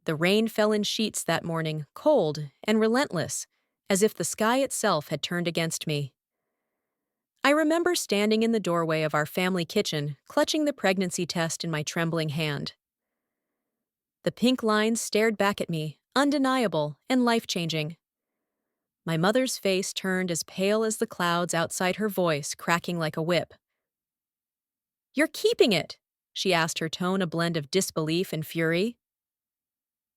The rain fell in sheets that morning, cold and relentless, as if the sky itself had turned against me. I remember standing in the doorway of our family kitchen, clutching the pregnancy test in my trembling hand. The pink lines stared back at me, undeniable and life-changing. My mother's face turned as pale as the clouds outside, her voice cracking like a whip. "You're keeping it?" she asked, her tone a blend of disbelief and fury.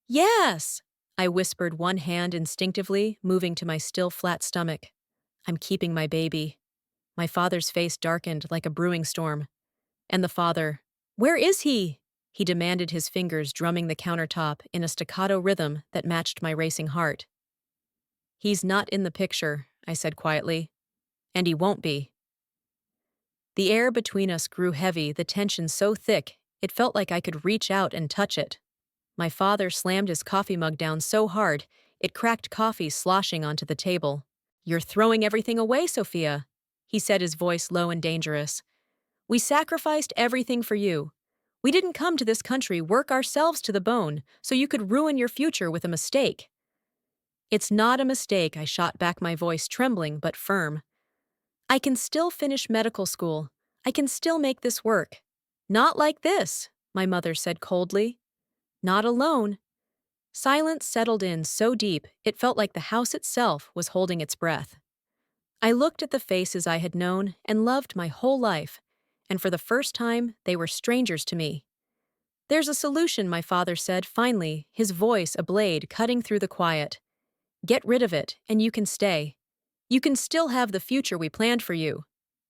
"Yes!" I whispered, one hand instinctively moving to my still flat stomach. "I'm keeping my baby." My father's face darkened like a brewing storm. And the father, "Where is he?" he demanded, his fingers drumming the countertop in a staccato rhythm that matched my racing heart. "He's not in the picture," I said quietly. "And he won't be." The air between us grew heavy, the tension so thick it felt like I could reach out and touch it. My father slammed his coffee mug down so hard it cracked coffee sloshing onto the table. "You're throwing everything away, Sophia," he said, his voice low and dangerous. "We sacrificed everything for you. We didn't come to this country, work ourselves to the bone, so you could ruin your future with a mistake." "It's not a mistake," I shot back, my voice trembling but firm. "I can still finish medical school. I can still make this work." "Not like this," my mother said coldly. "Not alone." Silence settled in so deep it felt like the house itself was holding its breath. I looked at the faces I had known and loved my whole life, and for the first time they were strangers to me. "There's a solution," my father said finally, his voice a blade cutting through the quiet. "Get rid of it, and you can stay. You can still have the future we planned for you."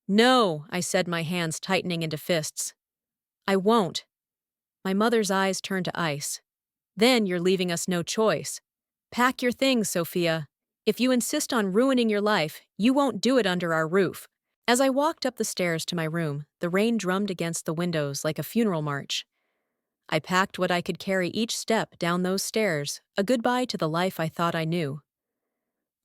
"No," I said, my hands tightening into fists. "I won't." My mother's eyes turned to ice. "Then you're leaving us no choice. Pack your things, Sophia. If you insist on ruining your life, you won't do it under our roof." As I walked up the stairs to my room, the rain drummed against the windows like a funeral march. I packed what I could carry each step down those stairs, a goodbye to the life I thought I knew.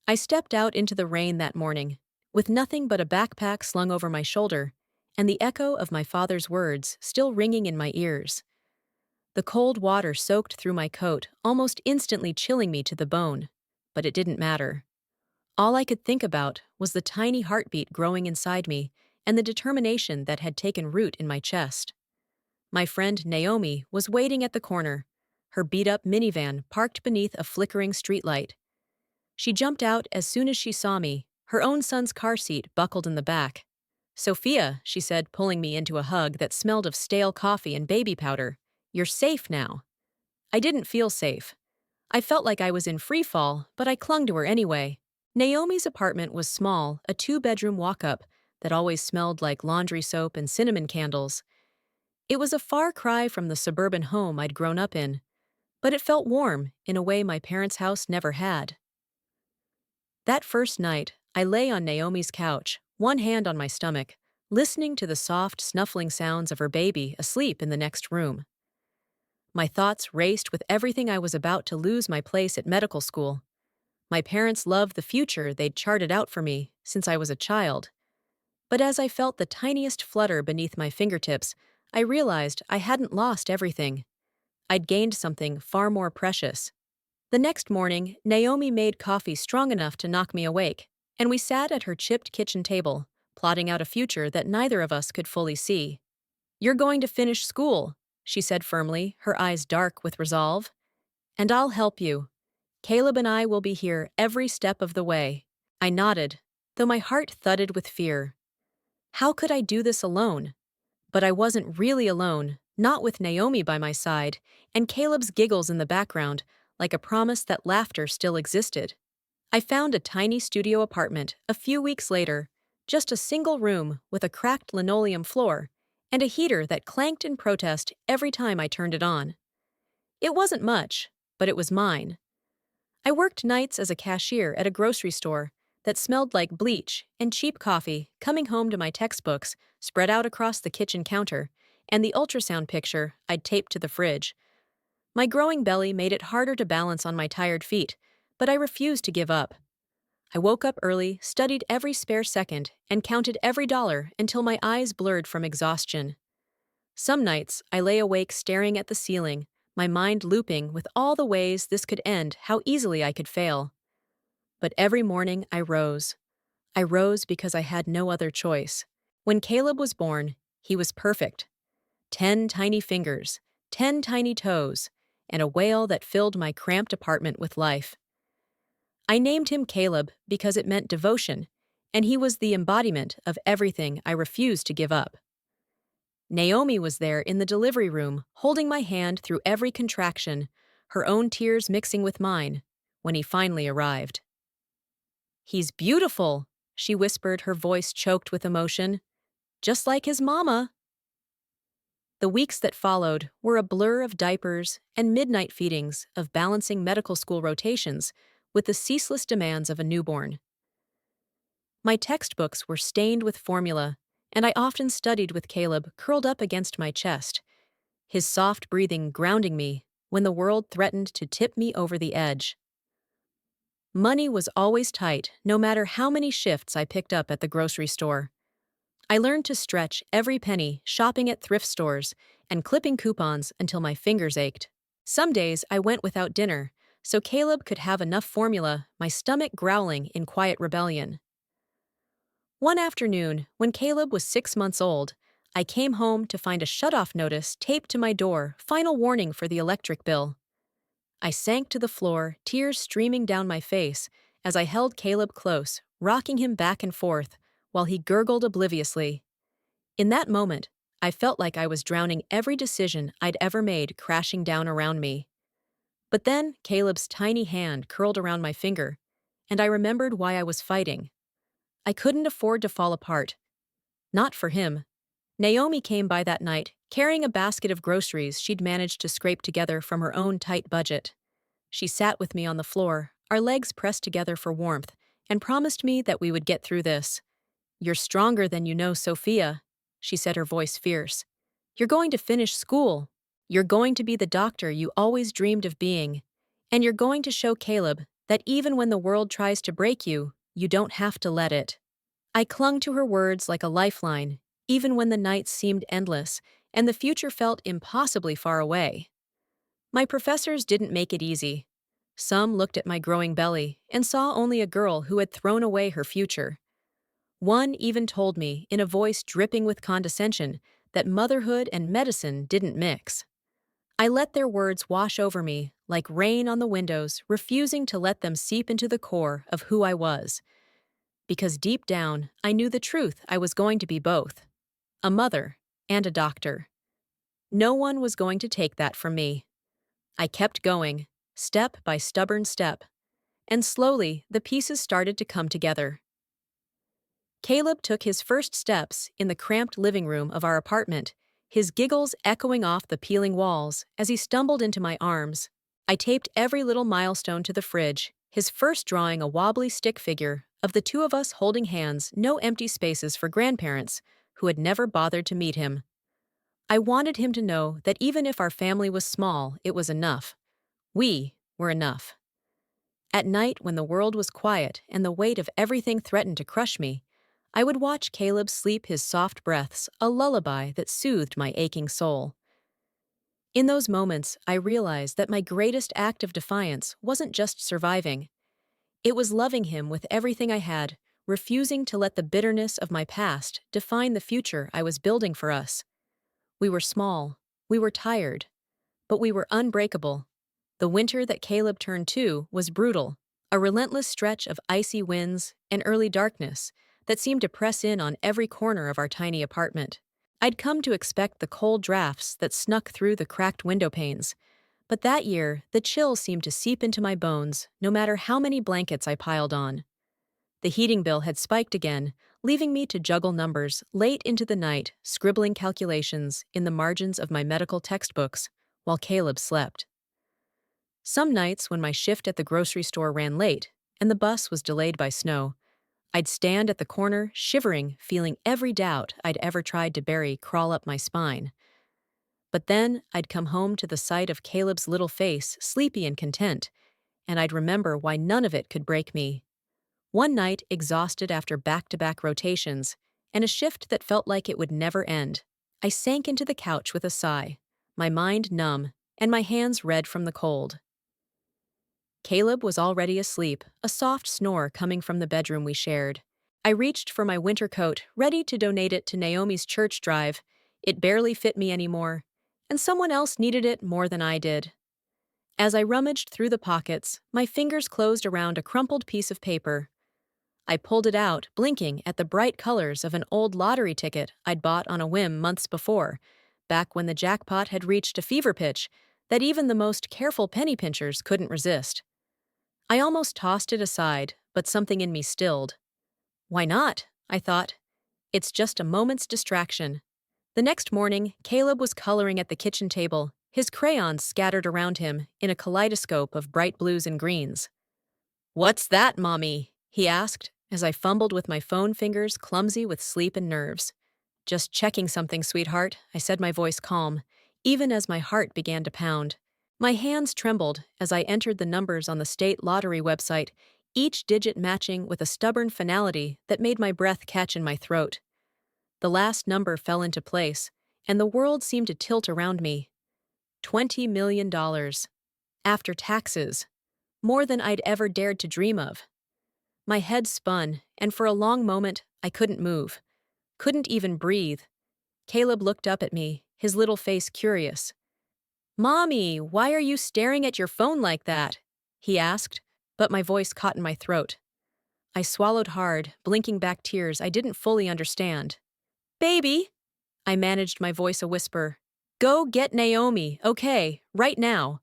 I stepped out into the rain that morning, with nothing but a backpack slung over my shoulder, and the echo of my father's words still ringing in my ears. The cold water soaked through my coat, almost instantly chilling me to the bone, but it didn't matter. All I could think about was the tiny heartbeat growing inside me and the determination that had taken root in my chest. My friend Naomi was waiting at the corner, her beat-up minivan parked beneath a flickering streetlight. She jumped out as soon as she saw me, her own son's car seat buckled in the back. "Sophia," she said, pulling me into a hug that smelled of stale coffee and baby powder, "you're safe now." I didn't feel safe. I felt like I was in free fall, but I clung to her anyway. Naomi's apartment was small, a two-bedroom walk-up that always smelled like laundry soap and cinnamon candles. It was a far cry from the suburban home I'd grown up in, but it felt warm in a way my parents' house never had. That first night, I lay on Naomi's couch, one hand on my stomach, listening to the soft, snuffling sounds of her baby asleep in the next room. My thoughts raced with everything I was about to lose: my place at medical school. My parents loved the future they'd charted out for me since I was a child. But as I felt the tiniest flutter beneath my fingertips, I realized I hadn't lost everything. I'd gained something far more precious. The next morning, Naomi made coffee strong enough to knock me awake, and we sat at her chipped kitchen table, plotting out a future that neither of us could fully see. "You're going to finish school," she said firmly, her eyes dark with resolve. "And I'll help you. Caleb and I will be here every step of the way." I nodded, though my heart thudded with fear. How could I do this alone? But I wasn't really alone, not with Naomi by my side, and Caleb's giggles in the background, like a promise that laughter still existed. I found a tiny studio apartment a few weeks later, just a single room with a cracked linoleum floor and a heater that clanked in protest every time I turned it on. It wasn't much, but it was mine. I worked nights as a cashier at a grocery store that smelled like bleach and cheap coffee, coming home to my textbooks spread out across the kitchen counter and the ultrasound picture I'd taped to the fridge. My growing belly made it harder to balance on my tired feet, but I refused to give up. I woke up early, studied every spare second, and counted every dollar until my eyes blurred from exhaustion. Some nights, I lay awake staring at the ceiling, my mind looping with all the ways this could end, how easily I could fail. But every morning I rose. I rose because I had no other choice. When Caleb was born, he was perfect. 10 tiny fingers, 10 tiny toes, and a wail that filled my cramped apartment with life. I named him Caleb because it meant devotion, and he was the embodiment of everything I refused to give up. Naomi was there in the delivery room, holding my hand through every contraction, her own tears mixing with mine, when he finally arrived. "He's beautiful," she whispered, her voice choked with emotion. "Just like his mama." The weeks that followed were a blur of diapers and midnight feedings, of balancing medical school rotations with the ceaseless demands of a newborn. My textbooks were stained with formula, and I often studied with Caleb curled up against my chest, his soft breathing grounding me when the world threatened to tip me over the edge. Money was always tight, no matter how many shifts I picked up at the grocery store. I learned to stretch every penny, shopping at thrift stores and clipping coupons until my fingers ached. Some days I went without dinner, so Caleb could have enough formula, my stomach growling in quiet rebellion. One afternoon, when Caleb was 6 months old, I came home to find a shut-off notice taped to my door, final warning for the electric bill. I sank to the floor, tears streaming down my face, as I held Caleb close, rocking him back and forth, while he gurgled obliviously. In that moment, I felt like I was drowning every decision I'd ever made crashing down around me. But then Caleb's tiny hand curled around my finger, and I remembered why I was fighting. I couldn't afford to fall apart. Not for him. Naomi came by that night, carrying a basket of groceries she'd managed to scrape together from her own tight budget. She sat with me on the floor, our legs pressed together for warmth, and promised me that we would get through this. "You're stronger than you know, Sophia," she said, her voice fierce. "You're going to finish school. You're going to be the doctor you always dreamed of being. And you're going to show Caleb that even when the world tries to break you, you don't have to let it." I clung to her words like a lifeline, even when the nights seemed endless and the future felt impossibly far away. My professors didn't make it easy. Some looked at my growing belly and saw only a girl who had thrown away her future. One even told me, in a voice dripping with condescension, that motherhood and medicine didn't mix. I let their words wash over me like rain on the windows, refusing to let them seep into the core of who I was. Because deep down, I knew the truth: I was going to be both. A mother and a doctor. No one was going to take that from me. I kept going, step by stubborn step, and slowly the pieces started to come together. Caleb took his first steps in the cramped living room of our apartment, his giggles echoing off the peeling walls as he stumbled into my arms. I taped every little milestone to the fridge, his first drawing a wobbly stick figure of the two of us holding hands, no empty spaces for grandparents who had never bothered to meet him. I wanted him to know that even if our family was small, it was enough. We were enough. At night, when the world was quiet and the weight of everything threatened to crush me, I would watch Caleb sleep his soft breaths, a lullaby that soothed my aching soul. In those moments, I realized that my greatest act of defiance wasn't just surviving. It was loving him with everything I had, refusing to let the bitterness of my past define the future I was building for us. We were small, we were tired, but we were unbreakable. The winter that Caleb turned 2 was brutal, a relentless stretch of icy winds and early darkness that seemed to press in on every corner of our tiny apartment. I'd come to expect the cold drafts that snuck through the cracked window panes, but that year the chill seemed to seep into my bones no matter how many blankets I piled on. The heating bill had spiked again, leaving me to juggle numbers late into the night, scribbling calculations in the margins of my medical textbooks while Caleb slept. Some nights, when my shift at the grocery store ran late and the bus was delayed by snow, I'd stand at the corner, shivering, feeling every doubt I'd ever tried to bury crawl up my spine. But then I'd come home to the sight of Caleb's little face, sleepy and content, and I'd remember why none of it could break me. One night, exhausted after back-to-back rotations, and a shift that felt like it would never end, I sank into the couch with a sigh, my mind numb and my hands red from the cold. Caleb was already asleep, a soft snore coming from the bedroom we shared. I reached for my winter coat, ready to donate it to Naomi's church drive. It barely fit me anymore, and someone else needed it more than I did. As I rummaged through the pockets, my fingers closed around a crumpled piece of paper. I pulled it out, blinking at the bright colors of an old lottery ticket I'd bought on a whim months before, back when the jackpot had reached a fever pitch that even the most careful penny pinchers couldn't resist. I almost tossed it aside, but something in me stilled. Why not? I thought. It's just a moment's distraction. The next morning, Caleb was coloring at the kitchen table, his crayons scattered around him in a kaleidoscope of bright blues and greens. "What's that, Mommy?" he asked, as I fumbled with my phone fingers, clumsy with sleep and nerves. "Just checking something, sweetheart," I said, my voice calm, even as my heart began to pound. My hands trembled as I entered the numbers on the state lottery website, each digit matching with a stubborn finality that made my breath catch in my throat. The last number fell into place, and the world seemed to tilt around me. $20 million. After taxes. More than I'd ever dared to dream of. My head spun, and for a long moment, I couldn't move. Couldn't even breathe. Caleb looked up at me, his little face curious. "Mommy, why are you staring at your phone like that?" he asked, but my voice caught in my throat. I swallowed hard, blinking back tears I didn't fully understand. "Baby," I managed my voice a whisper. "Go get Naomi, okay, right now."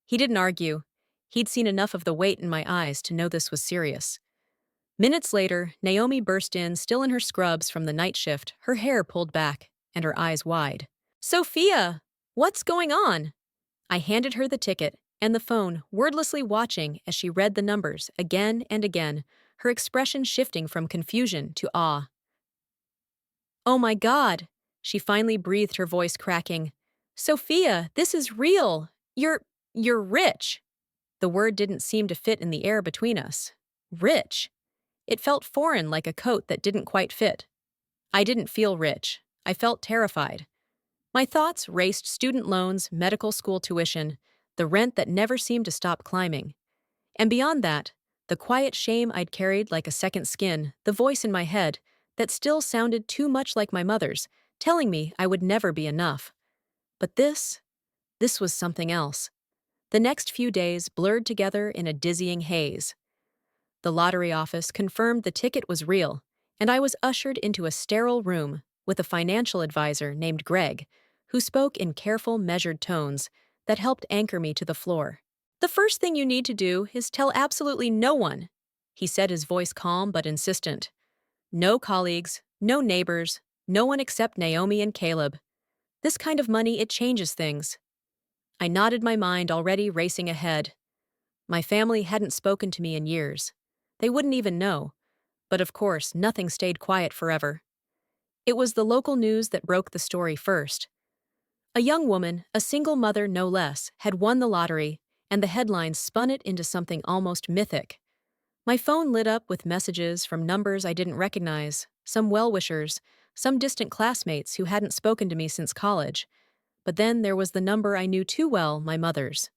He didn't argue. He'd seen enough of the weight in my eyes to know this was serious. Minutes later, Naomi burst in, still in her scrubs from the night shift, her hair pulled back, and her eyes wide. "Sophia, what's going on?" I handed her the ticket and the phone, wordlessly watching as she read the numbers again and again, her expression shifting from confusion to awe. "Oh my God," she finally breathed, her voice cracking. "Sophia, this is real. You're rich." The word didn't seem to fit in the air between us. Rich. It felt foreign, like a coat that didn't quite fit. I didn't feel rich. I felt terrified. My thoughts raced student loans, medical school tuition, the rent that never seemed to stop climbing. And beyond that, the quiet shame I'd carried like a second skin, the voice in my head that still sounded too much like my mother's, telling me I would never be enough. But this was something else. The next few days blurred together in a dizzying haze. The lottery office confirmed the ticket was real, and I was ushered into a sterile room with a financial advisor named Greg, who spoke in careful, measured tones that helped anchor me to the floor. "The first thing you need to do is tell absolutely no one," he said, his voice calm but insistent. "No colleagues, no neighbors, no one except Naomi and Caleb. This kind of money, it changes things." I nodded, my mind already racing ahead. My family hadn't spoken to me in years. They wouldn't even know. But of course, nothing stayed quiet forever. It was the local news that broke the story first. A young woman, a single mother no less, had won the lottery, and the headlines spun it into something almost mythic. My phone lit up with messages from numbers I didn't recognize, some well-wishers, some distant classmates who hadn't spoken to me since college. But then there was the number I knew too well, my mother's.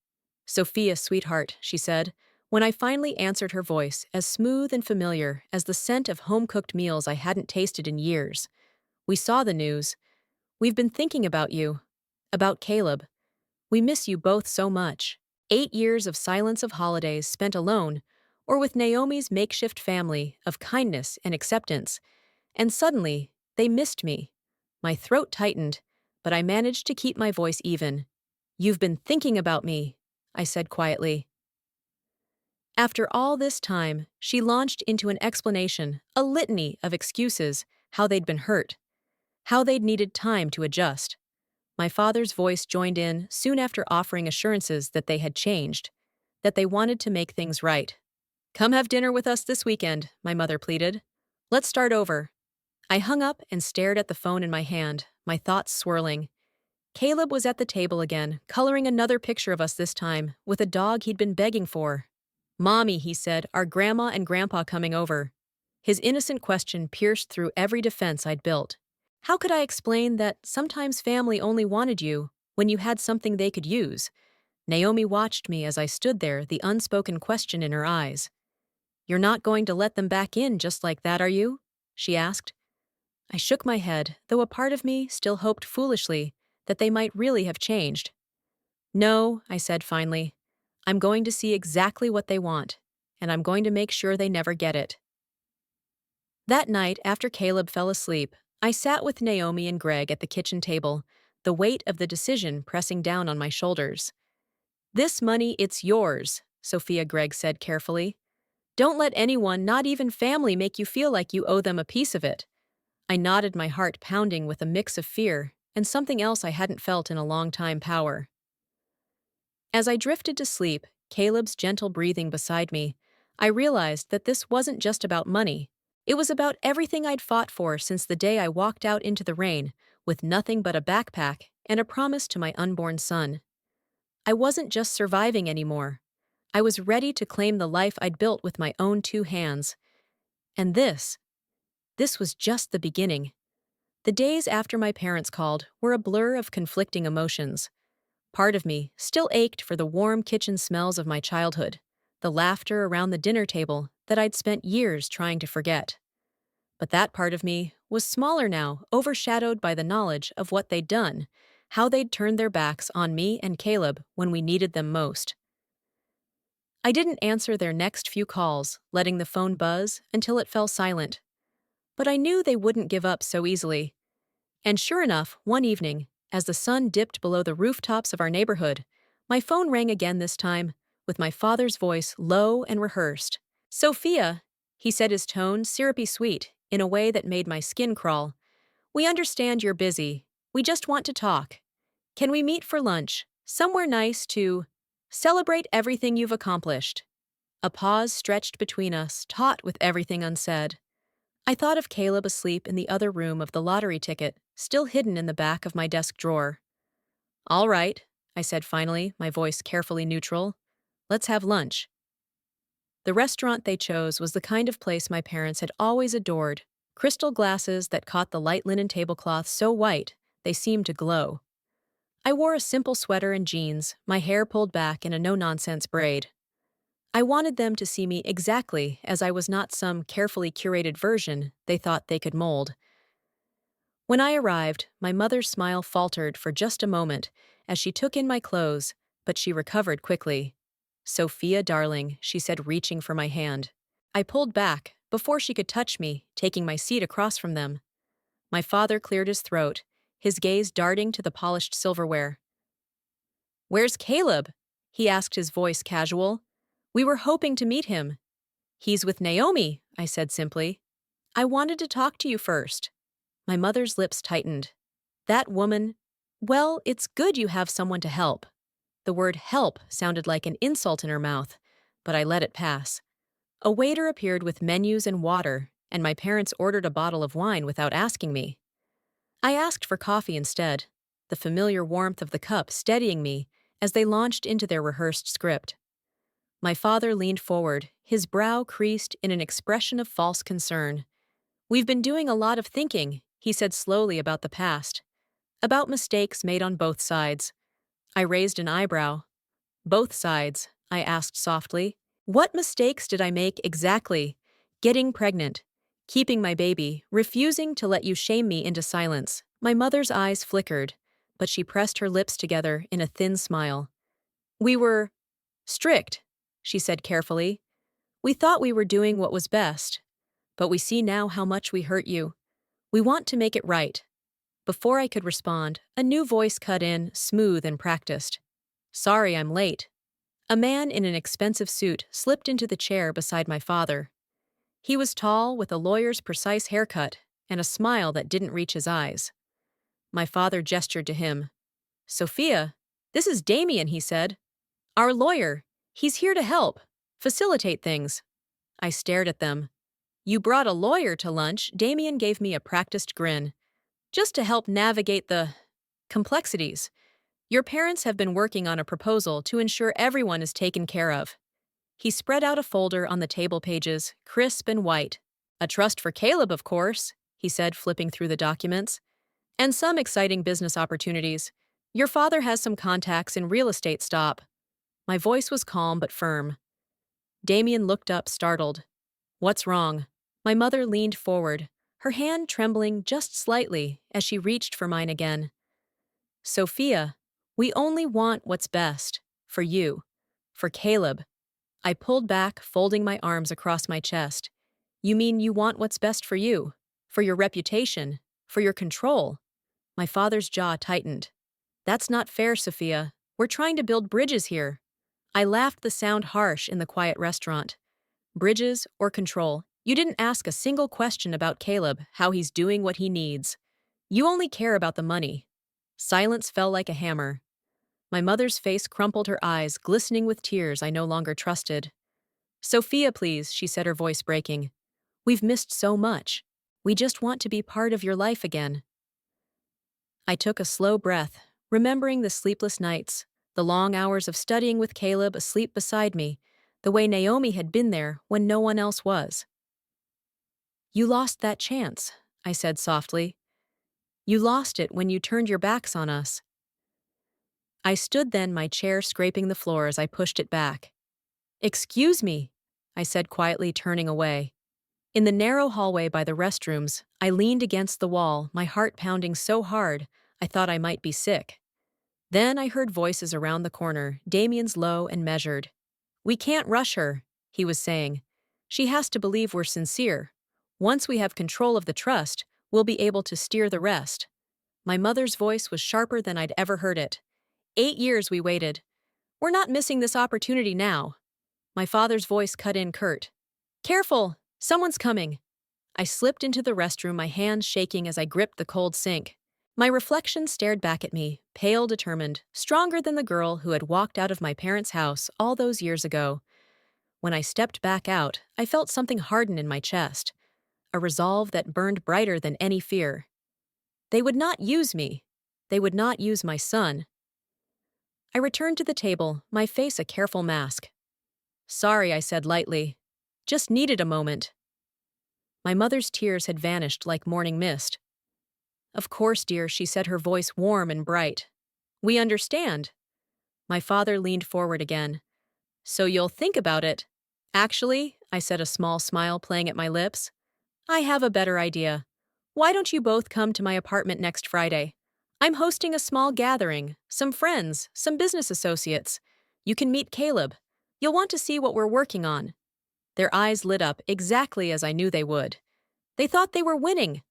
"Sophia, sweetheart," she said, when I finally answered her voice, as smooth and familiar as the scent of home-cooked meals I hadn't tasted in years. "We saw the news. We've been thinking about you. About Caleb. We miss you both so much. 8 years of silence, of holidays spent alone, or with Naomi's makeshift family, of kindness and acceptance. And suddenly, they missed me." My throat tightened, but I managed to keep my voice even. "You've been thinking about me," I said quietly. After all this time, she launched into an explanation, a litany of excuses, how they'd been hurt, how they'd needed time to adjust. My father's voice joined in soon after, offering assurances that they had changed, that they wanted to make things right. "Come have dinner with us this weekend," my mother pleaded. "Let's start over." I hung up and stared at the phone in my hand, my thoughts swirling. Caleb was at the table again, coloring another picture of us this time, with a dog he'd been begging for. "Mommy," he said, "are Grandma and Grandpa coming over?" His innocent question pierced through every defense I'd built. How could I explain that sometimes family only wanted you when you had something they could use? Naomi watched me as I stood there, the unspoken question in her eyes. "You're not going to let them back in just like that, are you?" she asked. I shook my head, though a part of me still hoped foolishly that they might really have changed. "No," I said finally. "I'm going to see exactly what they want, and I'm going to make sure they never get it." That night, after Caleb fell asleep, I sat with Naomi and Greg at the kitchen table, the weight of the decision pressing down on my shoulders. "This money, it's yours," Sophia Gregg said carefully. "Don't let anyone, not even family, make you feel like you owe them a piece of it." I nodded, my heart pounding with a mix of fear and something else I hadn't felt in a long time, power. As I drifted to sleep, Caleb's gentle breathing beside me, I realized that this wasn't just about money. It was about everything I'd fought for since the day I walked out into the rain, with nothing but a backpack and a promise to my unborn son. I wasn't just surviving anymore. I was ready to claim the life I'd built with my own two hands. And this was just the beginning. The days after my parents called were a blur of conflicting emotions. Part of me still ached for the warm kitchen smells of my childhood, the laughter around the dinner table that I'd spent years trying to forget. But that part of me was smaller now, overshadowed by the knowledge of what they'd done, how they'd turned their backs on me and Caleb when we needed them most. I didn't answer their next few calls, letting the phone buzz until it fell silent. But I knew they wouldn't give up so easily. And sure enough, one evening, as the sun dipped below the rooftops of our neighborhood, my phone rang again, this time with my father's voice low and rehearsed. "Sophia," he said, his tone syrupy sweet, in a way that made my skin crawl. "We understand you're busy. We just want to talk. Can we meet for lunch, somewhere nice to celebrate everything you've accomplished?" A pause stretched between us, taut with everything unsaid. I thought of Caleb asleep in the other room of the lottery ticket, still hidden in the back of my desk drawer. "All right," I said finally, my voice carefully neutral. "Let's have lunch." The restaurant they chose was the kind of place my parents had always adored, crystal glasses that caught the light linen tablecloth so white they seemed to glow. I wore a simple sweater and jeans, my hair pulled back in a no-nonsense braid. I wanted them to see me exactly as I was, not some carefully curated version they thought they could mold. When I arrived, my mother's smile faltered for just a moment as she took in my clothes, but she recovered quickly. "Sophia, darling," she said, reaching for my hand. I pulled back before she could touch me, taking my seat across from them. My father cleared his throat, his gaze darting to the polished silverware. "Where's Caleb?" he asked, his voice casual. "We were hoping to meet him." "He's with Naomi," I said simply. "I wanted to talk to you first." My mother's lips tightened. "That woman, well, it's good you have someone to help." The word help sounded like an insult in her mouth, but I let it pass. A waiter appeared with menus and water, and my parents ordered a bottle of wine without asking me. I asked for coffee instead, the familiar warmth of the cup steadying me as they launched into their rehearsed script. My father leaned forward, his brow creased in an expression of false concern. "We've been doing a lot of thinking," he said slowly, "about the past. About mistakes made on both sides." I raised an eyebrow. "Both sides?" I asked softly. "What mistakes did I make exactly?" "Getting pregnant. Keeping my baby. Refusing to let you shame me into silence." My mother's eyes flickered, but she pressed her lips together in a thin smile. "We were strict," she said carefully. "We thought we were doing what was best. But we see now how much we hurt you. We want to make it right." Before I could respond, a new voice cut in, smooth and practiced. "Sorry I'm late." A man in an expensive suit slipped into the chair beside my father. He was tall, with a lawyer's precise haircut and a smile that didn't reach his eyes. My father gestured to him. "Sophia, this is Damien," he said. "Our lawyer. He's here to help, facilitate things." I stared at them. "You brought a lawyer to lunch?" Damien gave me a practiced grin. "Just to help navigate the complexities. Your parents have been working on a proposal to ensure everyone is taken care of." He spread out a folder on the table pages, crisp and white. "A trust for Caleb, of course," he said, flipping through the documents. "And some exciting business opportunities. Your father has some contacts in real estate. Stop." My voice was calm but firm. Damien looked up, startled. What's wrong? My mother leaned forward, her hand trembling just slightly as she reached for mine again. Sophia, we only want what's best. For you. For Caleb. I pulled back, folding my arms across my chest. You mean you want what's best for you? For your reputation? For your control? My father's jaw tightened. That's not fair, Sophia. We're trying to build bridges here. I laughed, the sound harsh in the quiet restaurant. Bridges or control? You didn't ask a single question about Caleb, how he's doing what he needs. You only care about the money. Silence fell like a hammer. My mother's face crumpled, her eyes glistening with tears I no longer trusted. Sophia, please, she said, her voice breaking. We've missed so much. We just want to be part of your life again. I took a slow breath, remembering the sleepless nights, the long hours of studying with Caleb asleep beside me, the way Naomi had been there when no one else was. You lost that chance, I said softly. You lost it when you turned your backs on us. I stood then, my chair scraping the floor as I pushed it back. Excuse me, I said quietly, turning away. In the narrow hallway by the restrooms, I leaned against the wall, my heart pounding so hard I thought I might be sick. Then I heard voices around the corner, Damien's low and measured. We can't rush her, he was saying. She has to believe we're sincere. Once we have control of the trust, we'll be able to steer the rest. My mother's voice was sharper than I'd ever heard it. 8 years we waited. We're not missing this opportunity now. My father's voice cut in curt. Careful! Someone's coming. I slipped into the restroom, my hands shaking as I gripped the cold sink. My reflection stared back at me, pale, determined, stronger than the girl who had walked out of my parents' house all those years ago. When I stepped back out, I felt something harden in my chest, a resolve that burned brighter than any fear. They would not use me. They would not use my son. I returned to the table, my face a careful mask. Sorry, I said lightly. Just needed a moment. My mother's tears had vanished like morning mist. Of course, dear, she said, her voice warm and bright. We understand. My father leaned forward again. So you'll think about it. Actually, I said, a small smile playing at my lips. I have a better idea. Why don't you both come to my apartment next Friday? I'm hosting a small gathering, some friends, some business associates. You can meet Caleb. You'll want to see what we're working on. Their eyes lit up exactly as I knew they would. They thought they were winning.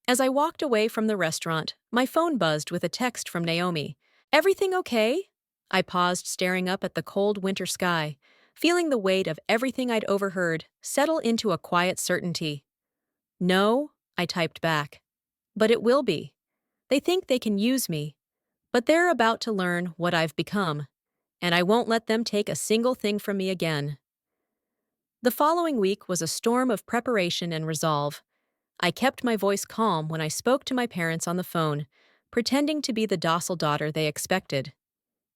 As I walked away from the restaurant, my phone buzzed with a text from Naomi. Everything okay? I paused, staring up at the cold winter sky, feeling the weight of everything I'd overheard settle into a quiet certainty. No, I typed back. But it will be. They think they can use me, but they're about to learn what I've become, and I won't let them take a single thing from me again. The following week was a storm of preparation and resolve. I kept my voice calm when I spoke to my parents on the phone, pretending to be the docile daughter they expected.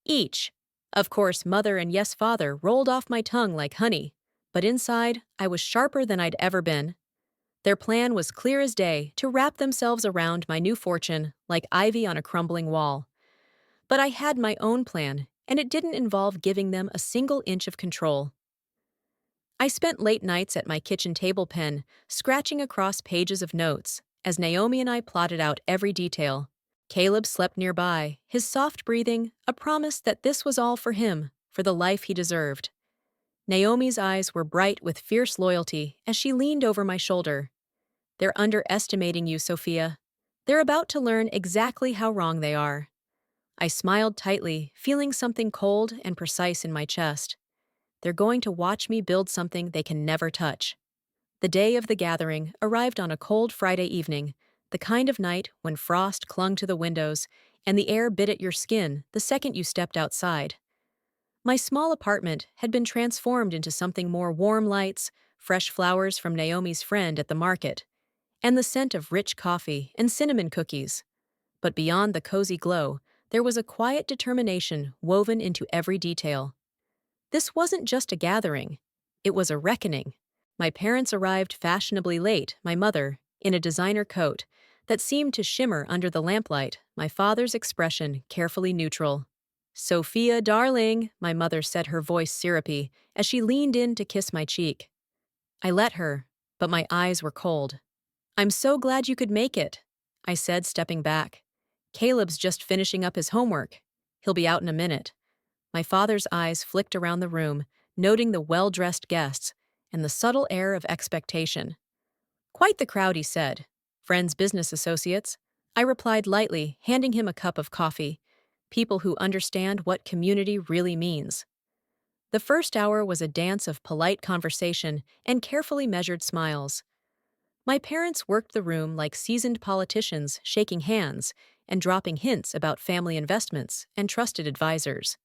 Each, of course, mother and yes, father, rolled off my tongue like honey, but inside, I was sharper than I'd ever been. Their plan was clear as day, to wrap themselves around my new fortune like ivy on a crumbling wall. But I had my own plan, and it didn't involve giving them a single inch of control. I spent late nights at my kitchen table pen, scratching across pages of notes, as Naomi and I plotted out every detail. Caleb slept nearby, his soft breathing, a promise that this was all for him, for the life he deserved. Naomi's eyes were bright with fierce loyalty as she leaned over my shoulder. They're underestimating you, Sophia. They're about to learn exactly how wrong they are. I smiled tightly, feeling something cold and precise in my chest. They're going to watch me build something they can never touch. The day of the gathering arrived on a cold Friday evening, the kind of night when frost clung to the windows and the air bit at your skin the second you stepped outside. My small apartment had been transformed into something more: warm lights, fresh flowers from Naomi's friend at the market, and the scent of rich coffee and cinnamon cookies. But beyond the cozy glow, there was a quiet determination woven into every detail. This wasn't just a gathering. It was a reckoning. My parents arrived fashionably late, my mother, in a designer coat that seemed to shimmer under the lamplight, my father's expression carefully neutral. Sophia, darling, my mother said, her voice syrupy, as she leaned in to kiss my cheek. I let her, but my eyes were cold. I'm so glad you could make it, I said, stepping back. Caleb's just finishing up his homework. He'll be out in a minute. My father's eyes flicked around the room, noting the well-dressed guests and the subtle air of expectation. Quite the crowd, he said. Friends, business associates. I replied lightly, handing him a cup of coffee. People who understand what community really means. The first hour was a dance of polite conversation and carefully measured smiles. My parents worked the room like seasoned politicians, shaking hands and dropping hints about family investments and trusted advisors.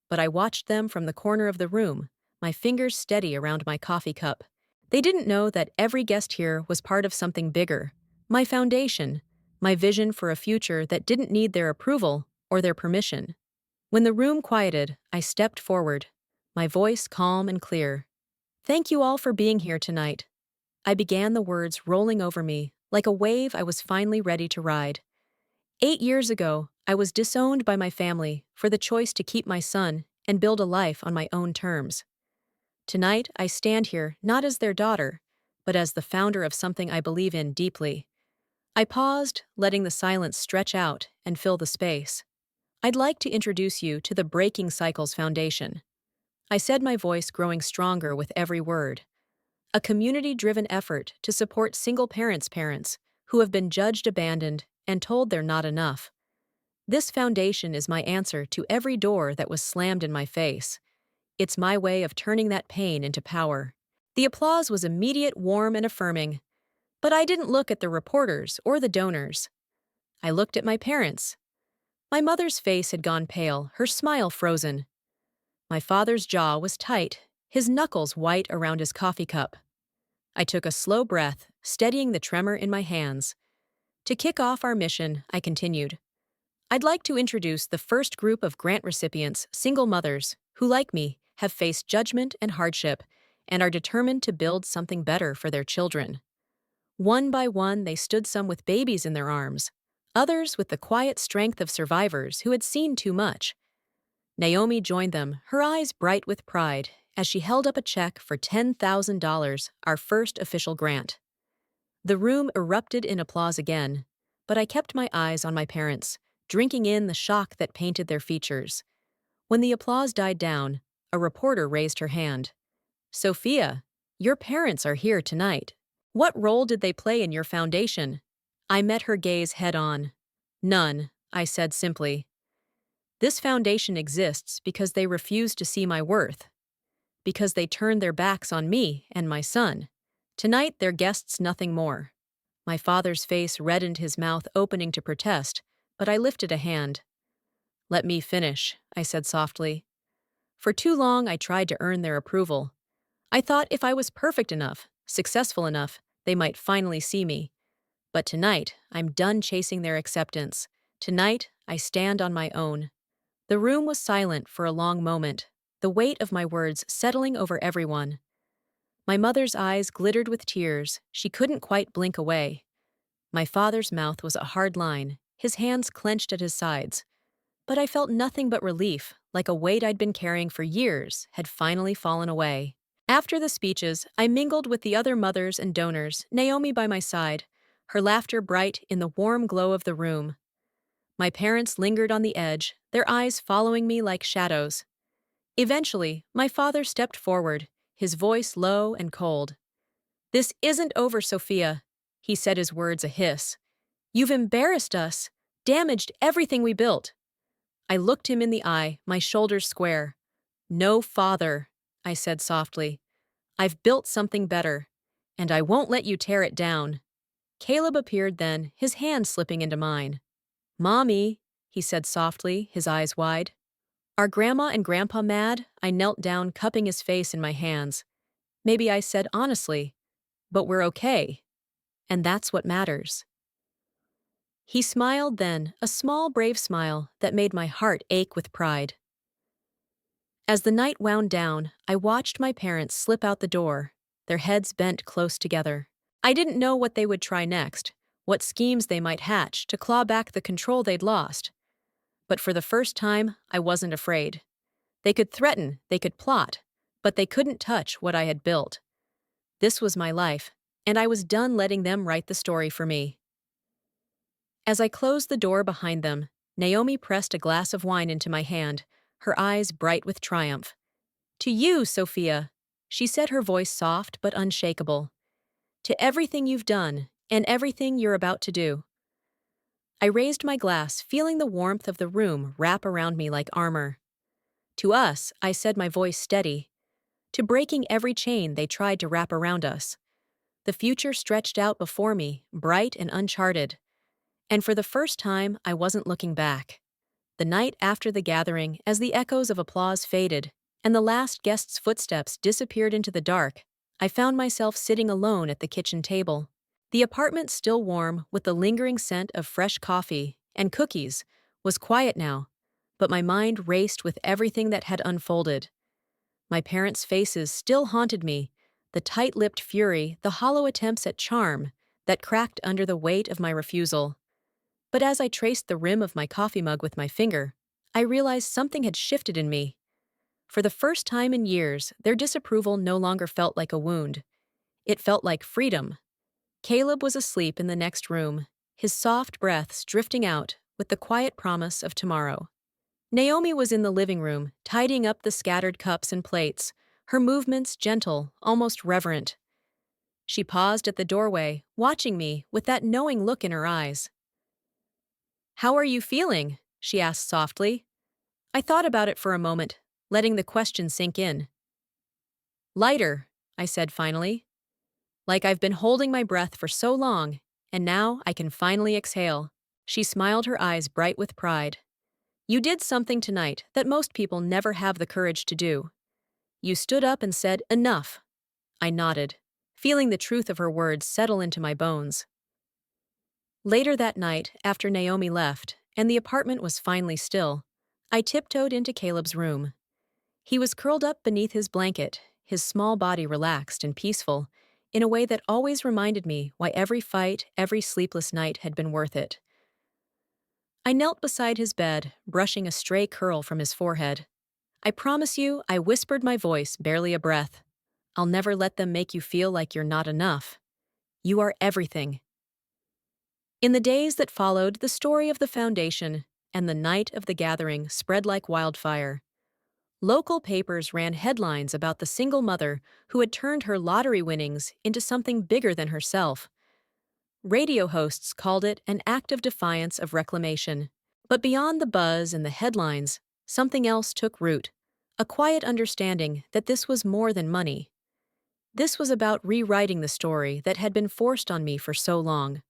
But I watched them from the corner of the room, my fingers steady around my coffee cup. They didn't know that every guest here was part of something bigger, my foundation, my vision for a future that didn't need their approval or their permission. When the room quieted, I stepped forward, my voice calm and clear. Thank you all for being here tonight. I began, the words rolling over me like a wave I was finally ready to ride. 8 years ago, I was disowned by my family for the choice to keep my son and build a life on my own terms. Tonight, I stand here not as their daughter, but as the founder of something I believe in deeply. I paused, letting the silence stretch out and fill the space. I'd like to introduce you to the Breaking Cycles Foundation. I said, my voice growing stronger with every word. A community-driven effort to support single parents who have been judged, abandoned, and told they're not enough. This foundation is my answer to every door that was slammed in my face. It's my way of turning that pain into power. The applause was immediate, warm, and affirming. But I didn't look at the reporters or the donors. I looked at my parents. My mother's face had gone pale, her smile frozen. My father's jaw was tight, his knuckles white around his coffee cup. I took a slow breath, steadying the tremor in my hands. To kick off our mission, I continued. I'd like to introduce the first group of grant recipients, single mothers, who, like me, have faced judgment and hardship and are determined to build something better for their children. One by one, they stood, some with babies in their arms, others with the quiet strength of survivors who had seen too much. Naomi joined them, her eyes bright with pride, as she held up a check for $10,000, our first official grant. The room erupted in applause again, but I kept my eyes on my parents, drinking in the shock that painted their features. When the applause died down, a reporter raised her hand. Sophia, your parents are here tonight. What role did they play in your foundation? I met her gaze head-on. None, I said simply. This foundation exists because they refused to see my worth. Because they turned their backs on me and my son. Tonight, they're guests, nothing more. My father's face reddened, his mouth opening to protest, but I lifted a hand. Let me finish, I said softly. For too long, I tried to earn their approval. I thought if I was perfect enough, successful enough, they might finally see me. But tonight, I'm done chasing their acceptance. Tonight, I stand on my own. The room was silent for a long moment, the weight of my words settling over everyone. My mother's eyes glittered with tears. She couldn't quite blink away. My father's mouth was a hard line, his hands clenched at his sides. But I felt nothing but relief, like a weight I'd been carrying for years had finally fallen away. After the speeches, I mingled with the other mothers and donors, Naomi by my side, her laughter bright in the warm glow of the room. My parents lingered on the edge, their eyes following me like shadows. Eventually, my father stepped forward, his voice low and cold. This isn't over, Sophia, he said, his words a hiss. You've embarrassed us, damaged everything we built. I looked him in the eye, my shoulders square. No, father, I said softly. I've built something better, and I won't let you tear it down. Caleb appeared then, his hand slipping into mine. Mommy, he said softly, his eyes wide. Are Grandma and Grandpa mad? I knelt down, cupping his face in my hands. Maybe I said honestly, but we're okay. And that's what matters. He smiled then, a small, brave smile that made my heart ache with pride. As the night wound down, I watched my parents slip out the door, their heads bent close together. I didn't know what they would try next, what schemes they might hatch to claw back the control they'd lost. But for the first time, I wasn't afraid. They could threaten, they could plot, but they couldn't touch what I had built. This was my life, and I was done letting them write the story for me. As I closed the door behind them, Naomi pressed a glass of wine into my hand, her eyes bright with triumph. "To you, Sophia," she said, her voice soft but unshakable. "To everything you've done, and everything you're about to do." I raised my glass, feeling the warmth of the room wrap around me like armor. "To us," I said, my voice steady. "To breaking every chain they tried to wrap around us." The future stretched out before me, bright and uncharted. And for the first time, I wasn't looking back. The night after the gathering, as the echoes of applause faded, and the last guest's footsteps disappeared into the dark, I found myself sitting alone at the kitchen table. The apartment, still warm, with the lingering scent of fresh coffee and cookies, was quiet now, but my mind raced with everything that had unfolded. My parents' faces still haunted me, the tight-lipped fury, the hollow attempts at charm that cracked under the weight of my refusal. But as I traced the rim of my coffee mug with my finger, I realized something had shifted in me. For the first time in years, their disapproval no longer felt like a wound. It felt like freedom. Caleb was asleep in the next room, his soft breaths drifting out with the quiet promise of tomorrow. Naomi was in the living room, tidying up the scattered cups and plates, her movements gentle, almost reverent. She paused at the doorway, watching me with that knowing look in her eyes. "How are you feeling?" she asked softly. I thought about it for a moment, letting the question sink in. "Lighter," I said finally. "Like I've been holding my breath for so long, and now I can finally exhale." She smiled, her eyes bright with pride. "You did something tonight that most people never have the courage to do. You stood up and said, 'Enough.'" I nodded, feeling the truth of her words settle into my bones. Later that night, after Naomi left, and the apartment was finally still, I tiptoed into Caleb's room. He was curled up beneath his blanket, his small body relaxed and peaceful, in a way that always reminded me why every fight, every sleepless night had been worth it. I knelt beside his bed, brushing a stray curl from his forehead. "I promise you," I whispered, my voice barely a breath, "I'll never let them make you feel like you're not enough. You are everything." In the days that followed, the story of the foundation and the night of the gathering spread like wildfire. Local papers ran headlines about the single mother who had turned her lottery winnings into something bigger than herself. Radio hosts called it an act of defiance of reclamation. But beyond the buzz and the headlines, something else took root, a quiet understanding that this was more than money. This was about rewriting the story that had been forced on me for so long.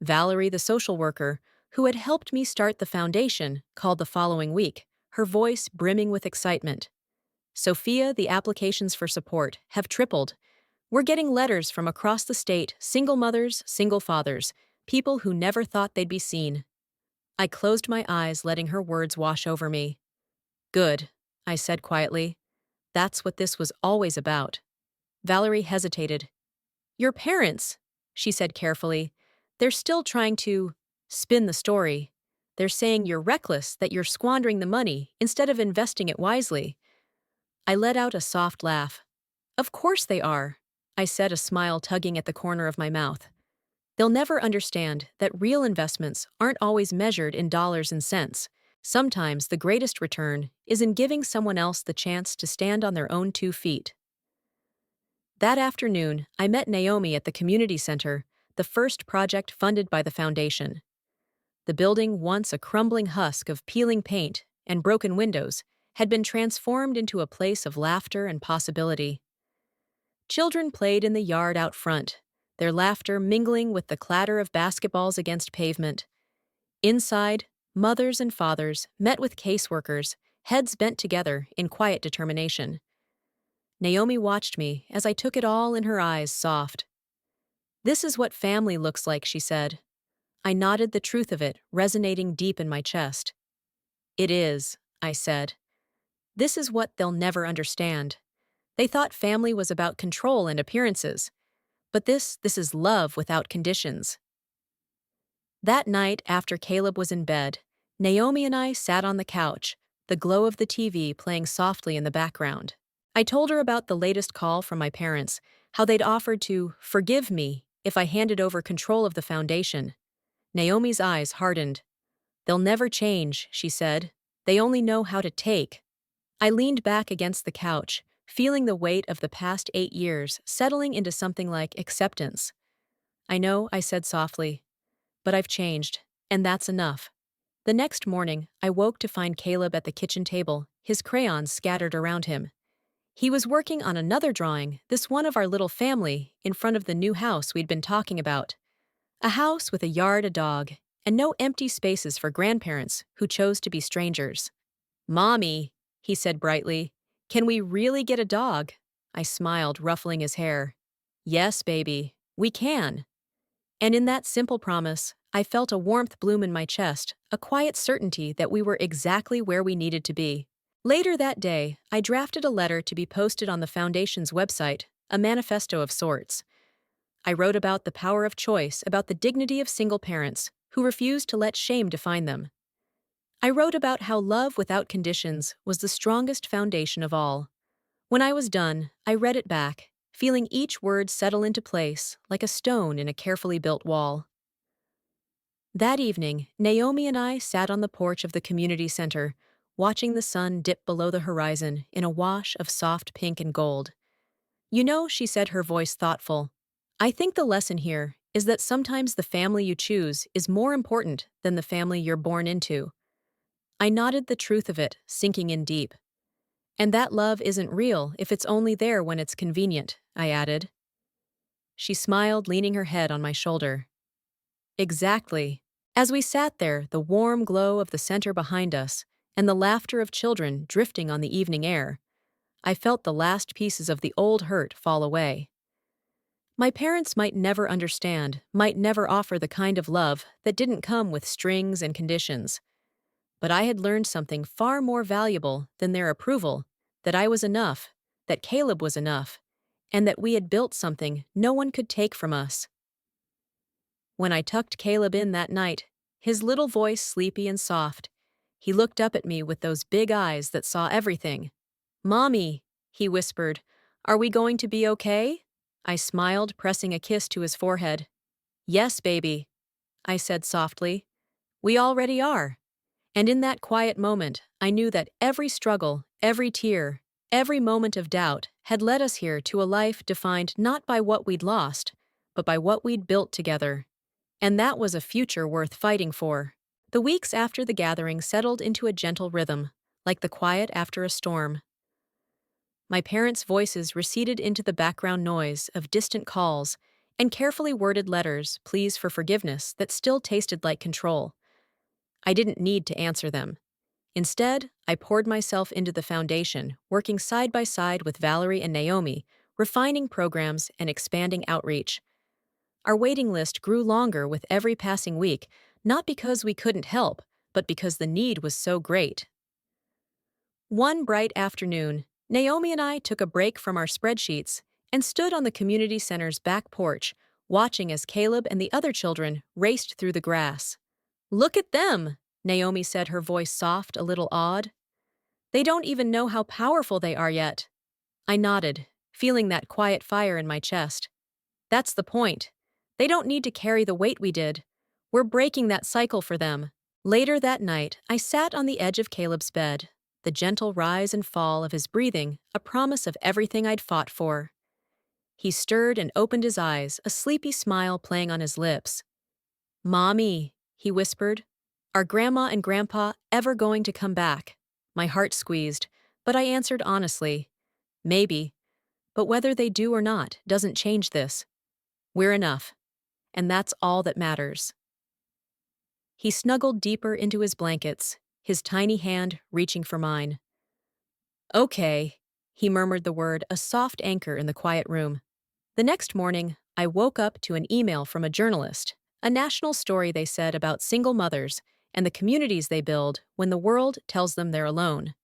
Valerie, the social worker, who had helped me start the foundation, called the following week, her voice brimming with excitement. "Sophia, the applications for support have tripled. We're getting letters from across the state, single mothers, single fathers, people who never thought they'd be seen." I closed my eyes, letting her words wash over me. "Good," I said quietly. "That's what this was always about." Valerie hesitated. "Your parents," she said carefully, "they're still trying to spin the story. They're saying you're reckless, that you're squandering the money instead of investing it wisely." I let out a soft laugh. "Of course they are," I said, a smile tugging at the corner of my mouth. "They'll never understand that real investments aren't always measured in dollars and cents. Sometimes the greatest return is in giving someone else the chance to stand on their own 2 feet." That afternoon, I met Naomi at the community center, the first project funded by the foundation. The building, once a crumbling husk of peeling paint and broken windows, had been transformed into a place of laughter and possibility. Children played in the yard out front, their laughter mingling with the clatter of basketballs against pavement. Inside, mothers and fathers met with caseworkers, heads bent together in quiet determination. Naomi watched me as I took it all in, her eyes soft. "This is what family looks like," she said. I nodded, the truth of it resonating deep in my chest. "It is," I said. "This is what they'll never understand. They thought family was about control and appearances. But this is love without conditions." That night, after Caleb was in bed, Naomi and I sat on the couch, the glow of the TV playing softly in the background. I told her about the latest call from my parents, how they'd offered to forgive me if I handed over control of the foundation. Naomi's eyes hardened. "They'll never change," she said. "They only know how to take." I leaned back against the couch, feeling the weight of the past 8 years settling into something like acceptance. "I know," I said softly, "but I've changed, and that's enough." The next morning, I woke to find Caleb at the kitchen table, his crayons scattered around him. He was working on another drawing, this one of our little family, in front of the new house we'd been talking about. A house with a yard, a dog, and no empty spaces for grandparents who chose to be strangers. "Mommy," he said brightly, "can we really get a dog?" I smiled, ruffling his hair. "Yes, baby, we can." And in that simple promise, I felt a warmth bloom in my chest, a quiet certainty that we were exactly where we needed to be. Later that day, I drafted a letter to be posted on the Foundation's website, a manifesto of sorts. I wrote about the power of choice, about the dignity of single parents who refuse to let shame define them. I wrote about how love without conditions was the strongest foundation of all. When I was done, I read it back, feeling each word settle into place like a stone in a carefully built wall. That evening, Naomi and I sat on the porch of the community center, watching the sun dip below the horizon in a wash of soft pink and gold. "You know," she said, her voice thoughtful, "I think the lesson here is that sometimes the family you choose is more important than the family you're born into." I nodded, the truth of it sinking in deep. "And that love isn't real if it's only there when it's convenient," I added. She smiled, leaning her head on my shoulder. "Exactly." As we sat there, the warm glow of the center behind us, and the laughter of children drifting on the evening air, I felt the last pieces of the old hurt fall away. My parents might never understand, might never offer the kind of love that didn't come with strings and conditions. But I had learned something far more valuable than their approval, that I was enough, that Caleb was enough, and that we had built something no one could take from us. When I tucked Caleb in that night, his little voice sleepy and soft, he looked up at me with those big eyes that saw everything. "Mommy," he whispered, "are we going to be okay?" I smiled, pressing a kiss to his forehead. "Yes, baby," I said softly. "We already are." And in that quiet moment, I knew that every struggle, every tear, every moment of doubt had led us here to a life defined not by what we'd lost, but by what we'd built together. And that was a future worth fighting for. The weeks after the gathering settled into a gentle rhythm, like the quiet after a storm. My parents' voices receded into the background noise of distant calls and carefully worded letters, pleas for forgiveness, that still tasted like control. I didn't need to answer them. Instead, I poured myself into the foundation, working side by side with Valerie and Naomi, refining programs and expanding outreach. Our waiting list grew longer with every passing week, not because we couldn't help, but because the need was so great. One bright afternoon, Naomi and I took a break from our spreadsheets and stood on the community center's back porch, watching as Caleb and the other children raced through the grass. "Look at them," Naomi said, her voice soft, a little awed. "They don't even know how powerful they are yet." I nodded, feeling that quiet fire in my chest. "That's the point. They don't need to carry the weight we did. We're breaking that cycle for them." Later that night, I sat on the edge of Caleb's bed, the gentle rise and fall of his breathing a promise of everything I'd fought for. He stirred and opened his eyes, a sleepy smile playing on his lips. "Mommy," he whispered, "are Grandma and Grandpa ever going to come back?" My heart squeezed, but I answered honestly, "Maybe. But whether they do or not doesn't change this. We're enough. And that's all that matters." He snuggled deeper into his blankets, his tiny hand reaching for mine. "Okay," he murmured the word, a soft anchor in the quiet room. The next morning, I woke up to an email from a journalist, a national story, they said, about single mothers and the communities they build when the world tells them they're alone.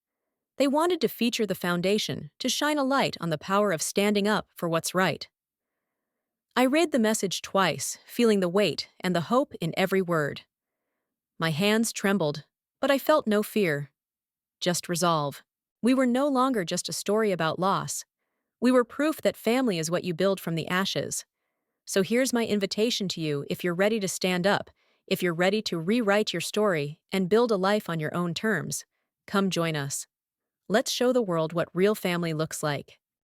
They wanted to feature the foundation, to shine a light on the power of standing up for what's right. I read the message twice, feeling the weight and the hope in every word. My hands trembled. But I felt no fear, just resolve. We were no longer just a story about loss. We were proof that family is what you build from the ashes. So here's my invitation to you: if you're ready to stand up, if you're ready to rewrite your story and build a life on your own terms, come join us. Let's show the world what real family looks like.